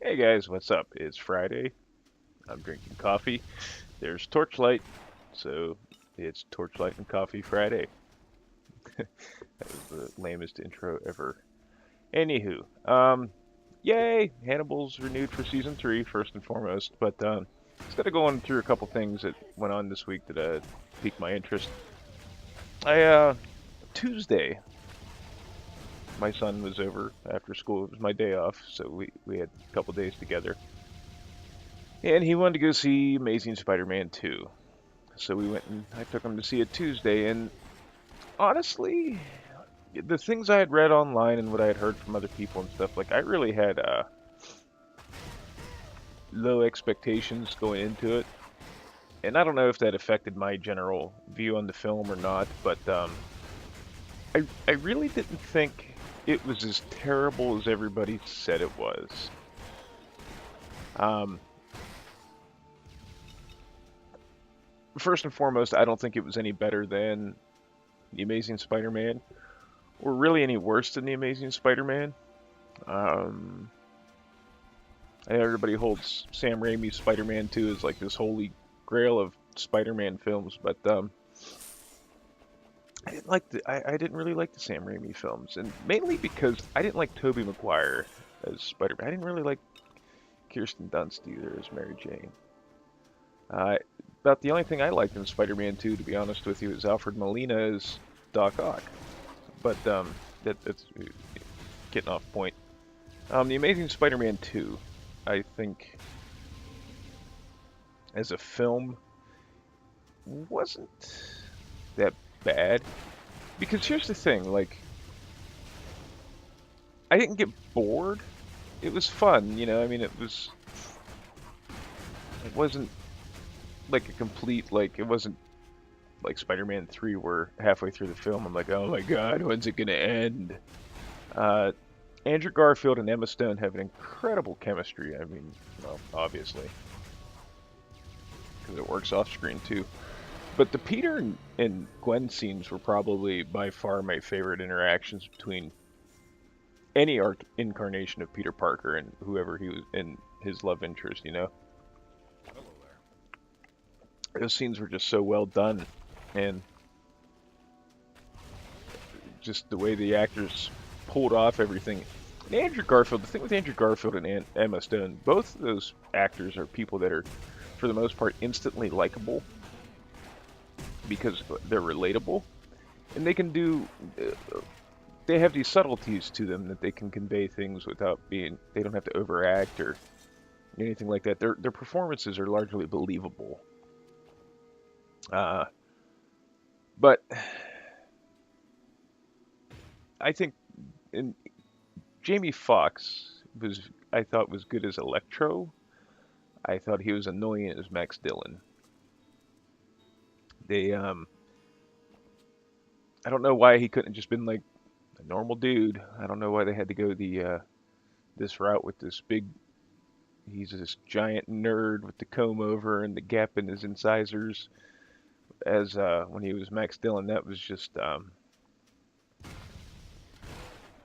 Hey guys, what's up? It's Friday. I'm drinking coffee. There's Torchlight, so it's Torchlight and Coffee Friday. That was the lamest intro ever. Anywho, yay! Hannibal's renewed for season 3, first and foremost, but instead of going through a couple things that went on this week that piqued my interest, Tuesday, my son was over after school. It was my day off, so we had a couple days together. And he wanted to go see Amazing Spider-Man 2. So we went and I took him to see it Tuesday. And honestly, the things I had read online and what I had heard from other people and stuff, like I really had low expectations going into it. And I don't know if that affected my general view on the film or not, but I really didn't think it was as terrible as everybody said it was. Um, First and foremost, I don't think it was any better than The Amazing Spider-Man, or really any worse than The Amazing Spider-Man. Um, I know everybody holds Sam Raimi's Spider-Man 2 as like this holy grail of Spider-Man films, but I didn't really like the Sam Raimi films, and mainly because I didn't like Tobey Maguire as Spider-Man. I didn't really like Kirsten Dunst either as Mary Jane. Uh, about the only thing I liked in Spider-Man 2, to be honest with you, is Alfred Molina as Doc Ock. But that's getting off point. The Amazing Spider-Man 2, I think, as a film, wasn't that bad. Because here's the thing, like, I didn't get bored. It was fun, you know. I mean, it wasn't like a complete like it wasn't like Spider-Man 3 where halfway through the film I'm like, oh my God, when's it gonna end? Uh, Andrew Garfield and Emma Stone have an incredible chemistry. I mean, well, obviously, because it works off screen too. But the Peter and Gwen scenes were probably by far my favorite interactions between any art incarnation of Peter Parker and whoever he was in his love interest. You know, those scenes were just so well done, and just the way the actors pulled off everything. And Andrew Garfield, the thing with Andrew Garfield and Emma Stone, both of those actors are people that are, for the most part, instantly likable because they're relatable, and they can do. They have these subtleties to them that they can convey things without being. They don't have to overact or anything like that. Their performances are largely believable. Uh, but I think in Jamie Foxx was I thought was good as Electro. I thought he was annoying as Max Dillon. They I don't know why he couldn't have just been like a normal dude. I don't know why they had to go the this route with this big. He's this giant nerd with the comb over and the gap in his incisors. As when he was Max Dillon, that was just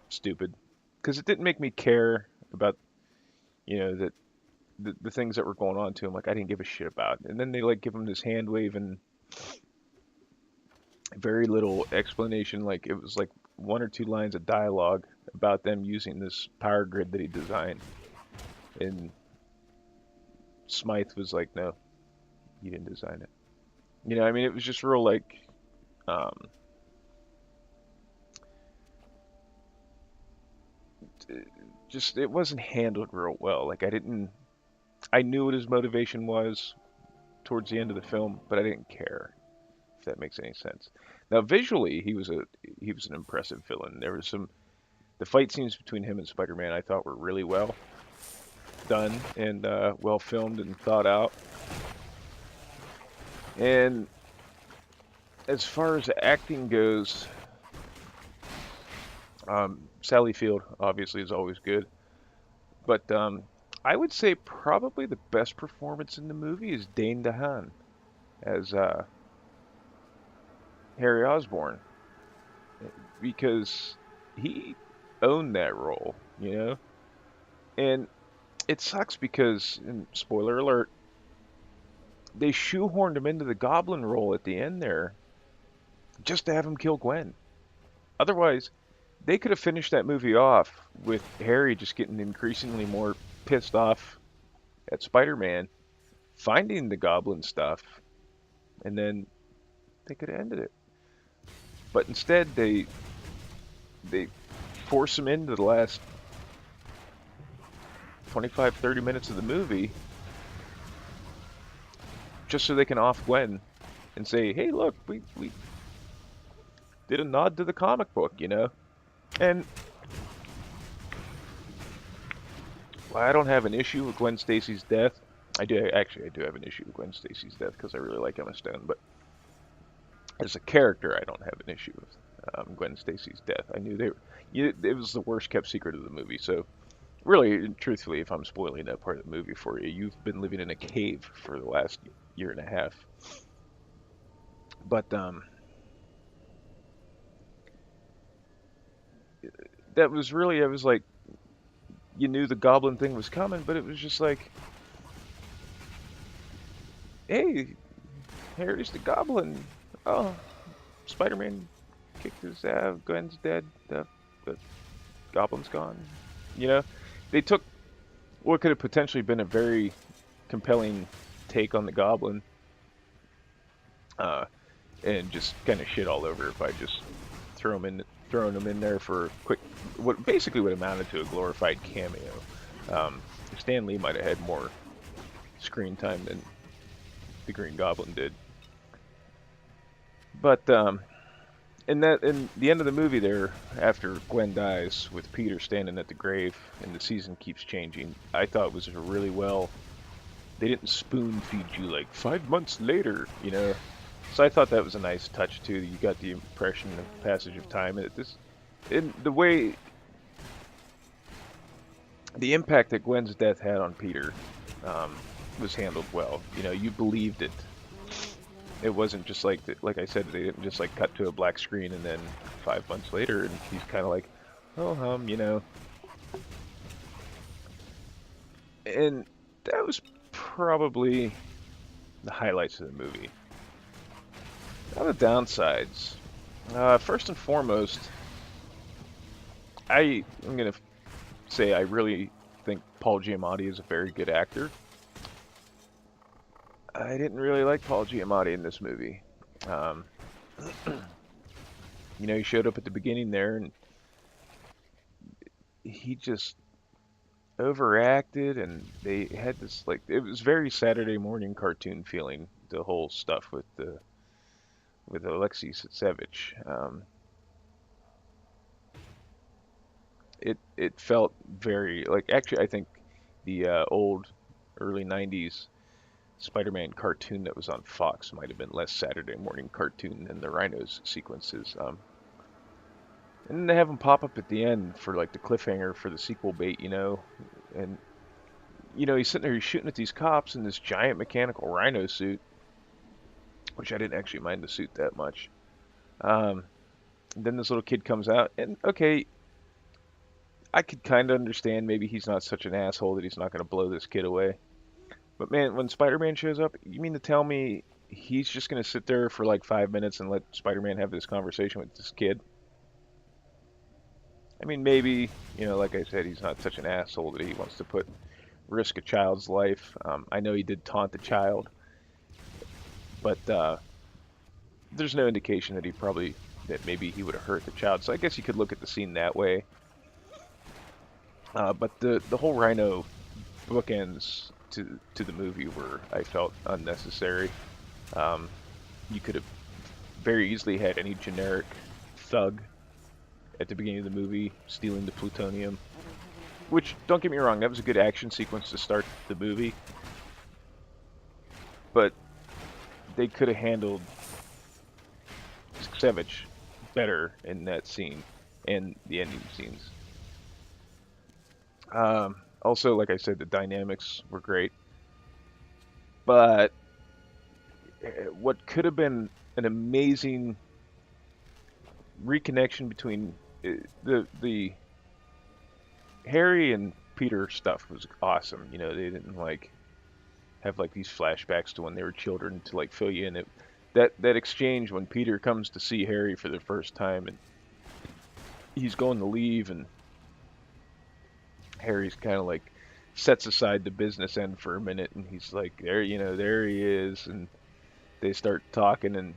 stupid because it didn't make me care about that the things that were going on to him. Like I didn't give a shit about. And then they like give him this hand wave and very little explanation. Like it was like one or two lines of dialogue about them using this power grid that he designed. And Smythe was like, "No, you didn't design it." I mean, it was just real like, um, just it wasn't handled real well. Like I knew what his motivation was towards the end of the film, but I didn't care if that makes any sense. Now, visually, he was an impressive villain. There was the fight scenes between him and Spider-Man I thought were really well done and well filmed and thought out. And as far as acting goes, Sally Field obviously is always good, but I would say probably the best performance in the movie is Dane DeHaan as Harry Osborn because he owned that role, you know. And it sucks because, and spoiler alert, they shoehorned him into the Goblin role at the end there just to have him kill Gwen. Otherwise, they could have finished that movie off with Harry just getting increasingly more pissed off at Spider-Man, finding the Goblin stuff, and then they could have ended it. But instead, they force him into the last 25, 30 minutes of the movie just so they can off Gwen and say, hey, look, we did a nod to the comic book, you know? And well, I don't have an issue with Gwen Stacy's death. I do have an issue with Gwen Stacy's death because I really like Emma Stone, but as a character, I don't have an issue with Gwen Stacy's death. I knew it was the worst kept secret of the movie. So, really, truthfully, if I'm spoiling that part of the movie for you, you've been living in a cave for the last year and a half. But that was really, I was like, you knew the Goblin thing was coming, but it was just like, hey, Harry's the Goblin. Oh, Spider-Man kicked his ass. Gwen's dead. The Goblin's gone. You know, they took what could have potentially been a very compelling take on the Goblin, and just kind of shit all over it by just throwing him in there for a quick, what basically would amounted to a glorified cameo. Stan Lee might have had more screen time than the Green Goblin did. But in the end of the movie there, after Gwen dies, with Peter standing at the grave and the season keeps changing, I thought it was really well. They didn't spoon feed you like 5 months later, you know. So I thought that was a nice touch too. You got the impression of passage of time, and in the way, the impact that Gwen's death had on Peter was handled well. You know, you believed it. It wasn't just like like I said, they didn't just like cut to a black screen and then 5 months later, and he's kind of like, oh you know. And that was probably the highlights of the movie. Now the downsides. First and foremost, I'm gonna say I really think Paul Giamatti is a very good actor. I didn't really like Paul Giamatti in this movie. You know, he showed up at the beginning there, and he just overacted, and they had this, like, it was very Saturday morning cartoon feeling, the whole stuff with Alexei Savage. It felt very like, actually, I think the old early 90s Spider-Man cartoon that was on Fox might have been less Saturday morning cartoon than the Rhinos sequences. And then they have him pop up at the end for like the cliffhanger for the sequel bait, you know. And you know, he's sitting there, he's shooting at these cops in this giant mechanical rhino suit, which I didn't actually mind the suit that much. Then this little kid comes out, and okay, I could kind of understand maybe he's not such an asshole that he's not going to blow this kid away. But man, when Spider-Man shows up, you mean to tell me he's just going to sit there for like 5 minutes and let Spider-Man have this conversation with this kid? I mean, maybe, you know, like I said, he's not such an asshole that he wants to risk a child's life. I know he did taunt the child, but there's no indication that maybe he would have hurt the child. So I guess you could look at the scene that way. But the whole Rhino bookends to the movie were, I felt, unnecessary. You could have very easily had any generic thug at the beginning of the movie stealing the plutonium, which, don't get me wrong, that was a good action sequence to start the movie, but they could have handled Savage better in that scene and the ending scenes. Also, like I said, the dynamics were great, but what could have been an amazing reconnection between the Harry and Peter stuff was awesome. They didn't like have like these flashbacks to when they were children to like fill you in. That exchange when Peter comes to see Harry for the first time and he's going to leave and Harry's kind of like sets aside the business end for a minute and he's like there he is, and they start talking and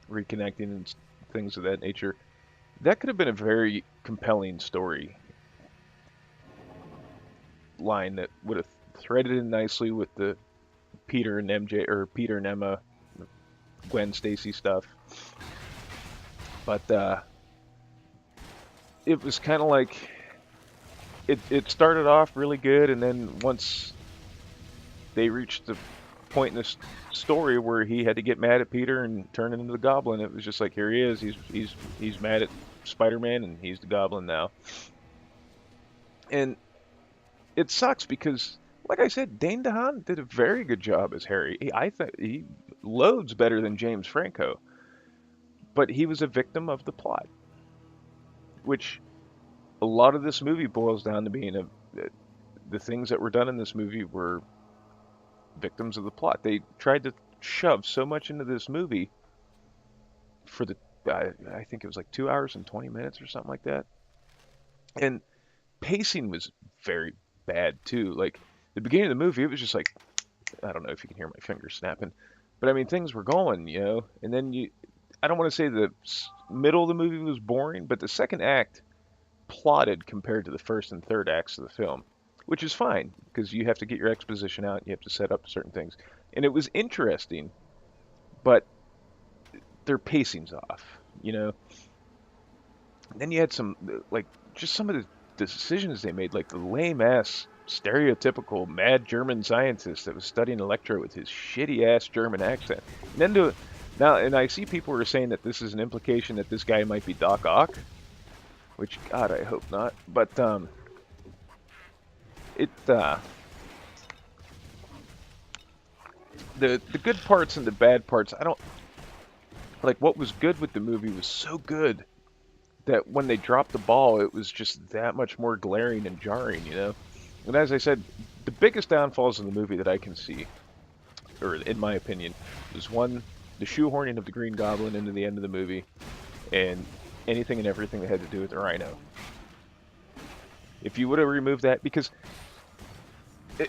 reconnecting and things of that nature. That could have been a very compelling story line that would have threaded in nicely with the Peter and MJ, or Peter and Emma, Gwen Stacy stuff. But it was kind of like it started off really good, and then once they reached the point in this story where he had to get mad at Peter and turn into the Goblin, it was just like, here he is. He's mad at Spider-Man, and he's the Goblin now. And it sucks because, like I said, Dane DeHaan did a very good job as Harry. I think he loads better than James Franco, but he was a victim of the plot, which a lot of this movie boils down to being the things that were done in this movie were victims of the plot. They tried to shove so much into this movie for I think it was like 2 hours and 20 minutes or something like that. And pacing was very bad too. Like the beginning of the movie, it was just like, I don't know if you can hear my fingers snapping, but I mean things were going, and then I don't want to say the middle of the movie was boring, but the second act plotted compared to the first and third acts of the film, which is fine because you have to get your exposition out, you have to set up certain things, and it was interesting, but their pacing's off. Then you had some like just some of the decisions they made, like the lame ass stereotypical mad German scientist that was studying Electro with his shitty ass German accent. And then now, and I see people are saying that this is an implication that this guy might be Doc Ock, which God, I hope not. But it the good parts and the bad parts, I don't like. What was good with the movie was so good that when they dropped the ball, it was just that much more glaring and jarring. And as I said, the biggest downfalls in the movie that I can see, or in my opinion, is one, the shoehorning of the Green Goblin into the end of the movie, and anything and everything that had to do with the Rhino. If you would have removed that, because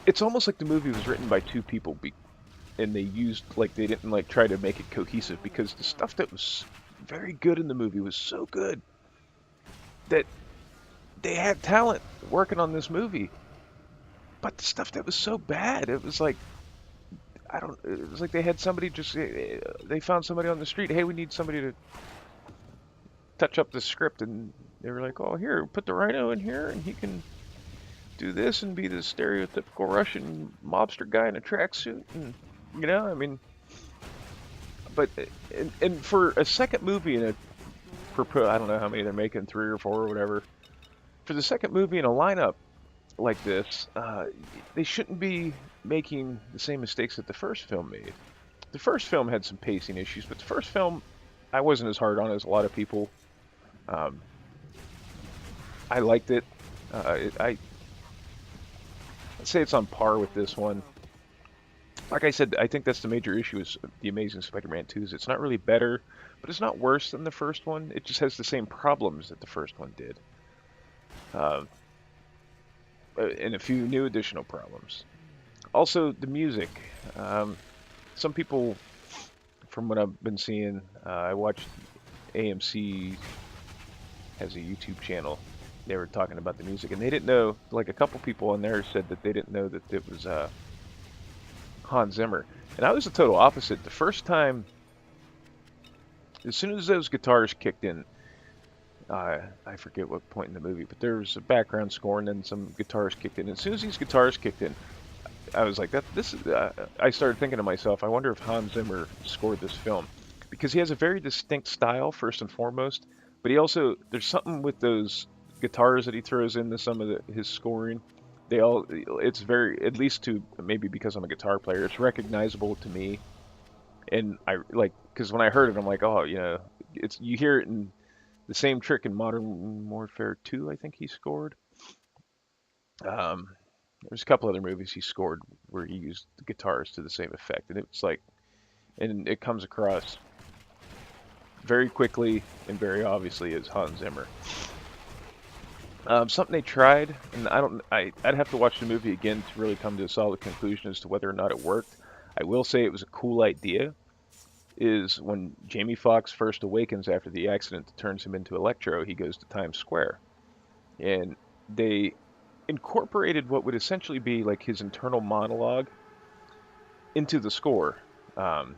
it's almost like the movie was written by two people, and they didn't like try to make it cohesive, because the stuff that was very good in the movie was so good that they had talent working on this movie. But the stuff that was so bad, it was like, it was like they had somebody they found somebody on the street, hey, we need somebody to touch up the script, and they were like, oh, here, put the Rhino in here, and he can do this and be the stereotypical Russian mobster guy in a tracksuit, and, I mean, but, and for a second movie I don't know how many they're making, 3 or 4 or whatever, for the second movie in a lineup like this, they shouldn't be making the same mistakes that the first film made. The first film had some pacing issues, but the first film I wasn't as hard on as a lot of people. I liked it. I'd say it's on par with this one. Like I said, I think that's the major issue is The Amazing Spider-Man 2 is it's not really better, but it's not worse than the first one. It just has the same problems that the first one did. And a few new additional problems. Also, the music. Some people, from what I've been seeing, I watched AMC has a YouTube channel. They were talking about the music, and they didn't know, like a couple people on there said that they didn't know that it was Hans Zimmer. And I was the total opposite. The first time, as soon as those guitars kicked in, I forget what point in the movie, but there was a background score and then some guitars kicked in. As soon as these guitars kicked in, I was like, I started thinking to myself, I wonder if Hans Zimmer scored this film. Because he has a very distinct style, first and foremost, but there's something with those guitars that he throws into some of his scoring. It's very, at least to, maybe because I'm a guitar player, it's recognizable to me. And because when I heard it, I'm like, oh, you hear it in the same trick in Modern Warfare 2, I think he scored. There's a couple other movies he scored where he used the guitars to the same effect, and it's like, and it comes across very quickly and very obviously as Hans Zimmer. Something they tried, and I'd have to watch the movie again to really come to a solid conclusion as to whether or not it worked. I will say it was a cool idea. Is when Jamie Foxx first awakens after the accident that turns him into Electro, he goes to Times Square, and they incorporated what would essentially be like his internal monologue into the score. Um,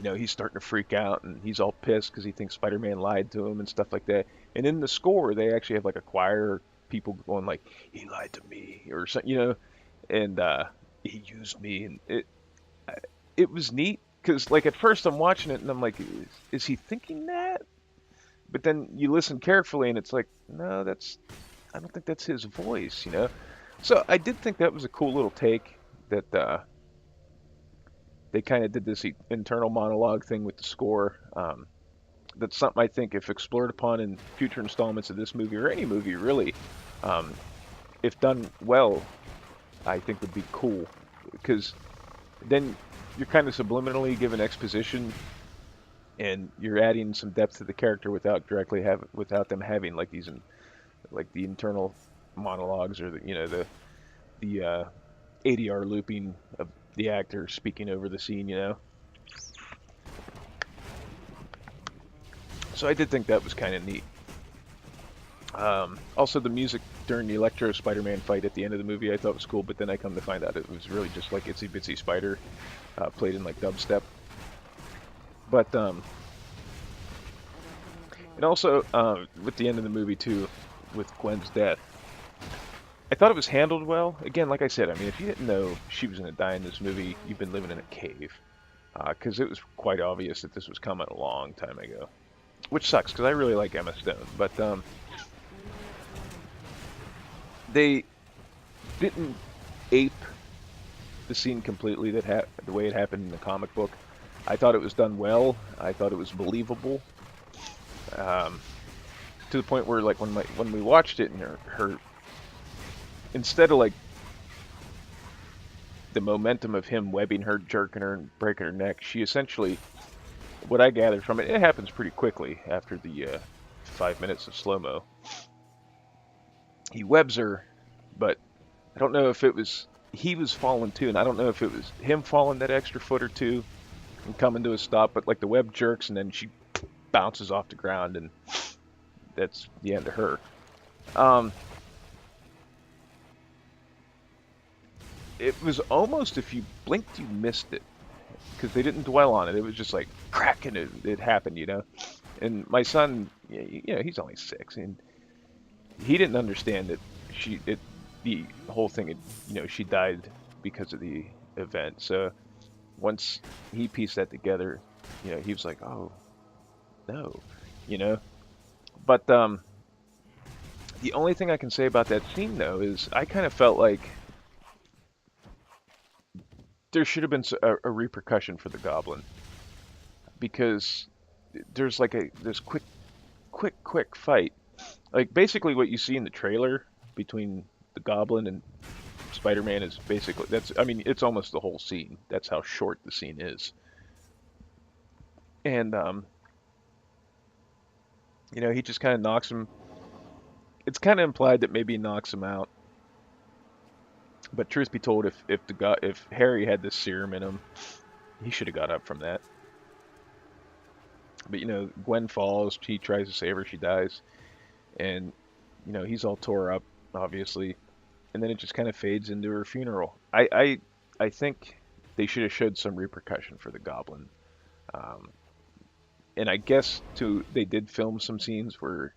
he's starting to freak out and he's all pissed because he thinks Spider-Man lied to him and stuff like that. And in the score, they actually have like a choir of people going like, "He lied to me," or something, and he used me, and it was neat because like at first I'm watching it and I'm like, is he thinking that? But then you listen carefully and it's like, no, I don't think that's his voice. So I did think that was a cool little take that they kind of did this internal monologue thing with the score. That's something I think, if explored upon in future installments of this movie or any movie really, um, if done well, I think would be cool because then you're kind of subliminally given exposition and you're adding some depth to the character without them having like like the internal monologues or the ADR looping of the actor speaking over the scene. So I did think that was kind of neat. Also, the music during the Electro Spider-Man fight at the end of the movie I thought was cool, but then I come to find out it was really just like Itsy Bitsy Spider played in like dubstep. But and also with the end of the movie too, with Gwen's death, I thought it was handled well. Again, like I said, I mean, if you didn't know she was going to die in this movie, you've been living in a cave, because it was quite obvious that this was coming a long time ago. Which sucks because I really like Emma Stone, but they didn't ape the scene completely the way it happened in the comic book. I thought it was done well. I thought it was believable, to the point where like when we watched it and her instead of like the momentum of him webbing her, jerking her, and breaking her neck, she essentially, what I gathered from it, it happens pretty quickly after the 5 minutes of slow-mo. He webs her, but I don't know if he was falling too, and I don't know if it was him falling that extra foot or two and coming to a stop, but like the web jerks and then she bounces off the ground, and that's the end of her. It was almost, if you blinked, you missed it because they didn't dwell on it. It was just like crack, and it happened. And my son, he's only 6, and he didn't understand that the whole thing she died because of the event. So once he pieced that together, he was like, oh no, But the only thing I can say about that scene though is I kind of felt like there should have been a repercussion for the Goblin, because there's like this quick fight. Like basically what you see in the trailer between the Goblin and Spider-Man is basically it's almost the whole scene. That's how short the scene is. And he just kind of knocks him. It's kind of implied that maybe he knocks him out. But truth be told, if Harry had this serum in him, he should have got up from that. But Gwen falls, he tries to save her, she dies, and he's all tore up, obviously, and then it just kind of fades into her funeral. I think they should have showed some repercussion for the Goblin, and I guess they did film some scenes where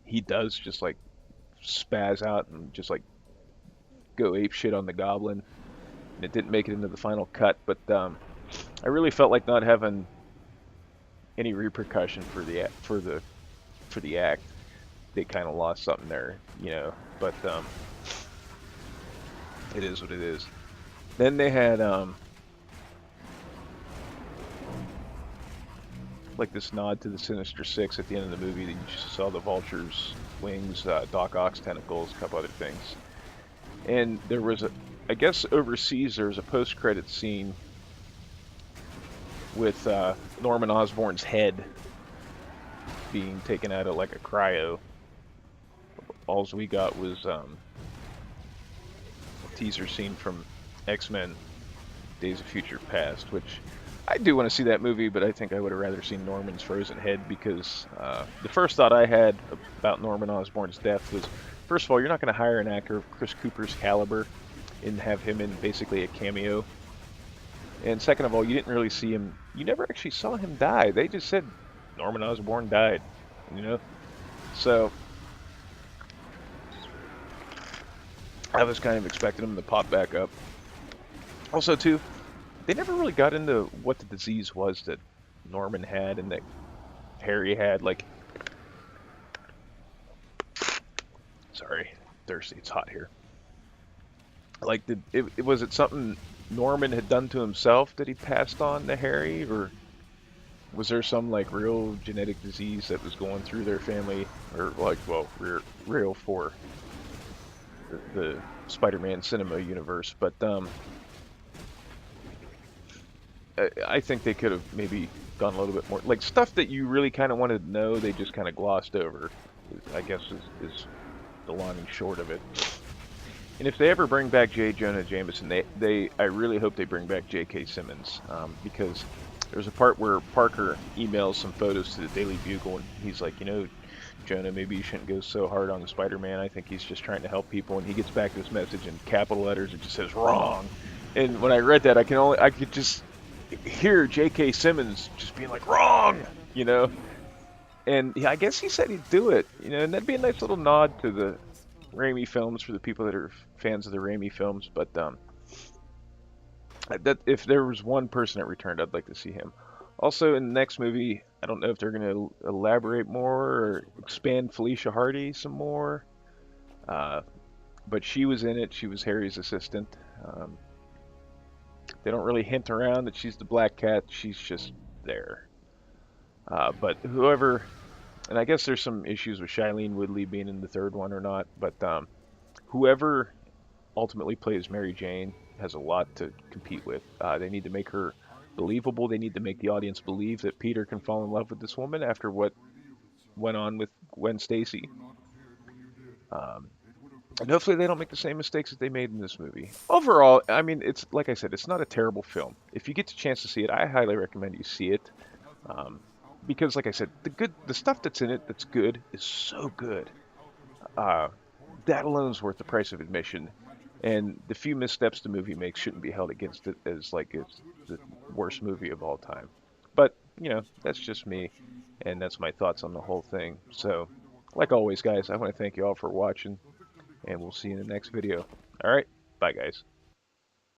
he does just like spaz out and just like go ape shit on the Goblin, and it didn't make it into the final cut. But I really felt like not having any repercussion for the act. They kind of lost something there, But it is what it is. Then they had like this nod to the Sinister Six at the end of the movie. That you just saw the vulture's wings, Doc Ock's tentacles, a couple other things. And there was I guess overseas there was a post-credit scene with Norman Osborn's head being taken out of like a cryo. All we got was a teaser scene from X-Men Days of Future Past, which I do want to see that movie, but I think I would have rather seen Norman's frozen head, because the first thought I had about Norman Osborn's death was, first of all, you're not going to hire an actor of Chris Cooper's caliber and have him in basically a cameo. And second of all, you didn't really see him, you never actually saw him die. They just said Norman Osborn died, you know? So I was kind of expecting him to pop back up. Also, too, they never really got into what the disease was that Norman had and that Harry had. Like, sorry, thirsty. It's hot here. Like, was it something Norman had done to himself that he passed on to Harry, or was there some like real genetic disease that was going through their family, or like, well, real for the Spider-Man cinema universe? But I think they could have maybe done a little bit more, like stuff that you really kind of wanted to know. They just kind of glossed over, I guess, is the long and short of it. And if they ever bring back J. Jonah Jameson, I really hope they bring back J.K. Simmons, because there's a part where Parker emails some photos to the Daily Bugle, and he's like, you know, Jonah, maybe you shouldn't go so hard on the Spider-Man. I think he's just trying to help people. And he gets back this message in capital letters. It just says wrong. And when I read that, I could just hear J.K. Simmons just being like, wrong, you know. And yeah, I guess he said he'd do it, you know, and that'd be a nice little nod to the Raimi films for the people that are fans of the Raimi films. But that if there was one person that returned, I'd like to see him. Also, in the next movie, I don't know if they're going to elaborate more or expand Felicia Hardy some more. But she was in it. She was Harry's assistant. They don't really hint around that she's the Black Cat. She's just there. But whoever, and I guess there's some issues with Shailene Woodley being in the third one or not, but whoever ultimately plays Mary Jane has a lot to compete with. They need to make her believable. They need to make the audience believe that Peter can fall in love with this woman after what went on with Gwen Stacy. And hopefully they don't make the same mistakes that they made in this movie. Overall, I mean, it's like I said, it's not a terrible film. If you get the chance to see it, I highly recommend you see it. Because, like I said, the stuff that's in it that's good is so good. That alone is worth the price of admission. And the few missteps the movie makes shouldn't be held against it as like it's the worst movie of all time. But, you know, that's just me, and that's my thoughts on the whole thing. So, like always, guys, I want to thank you all for watching, and we'll see you in the next video. All right, bye, guys.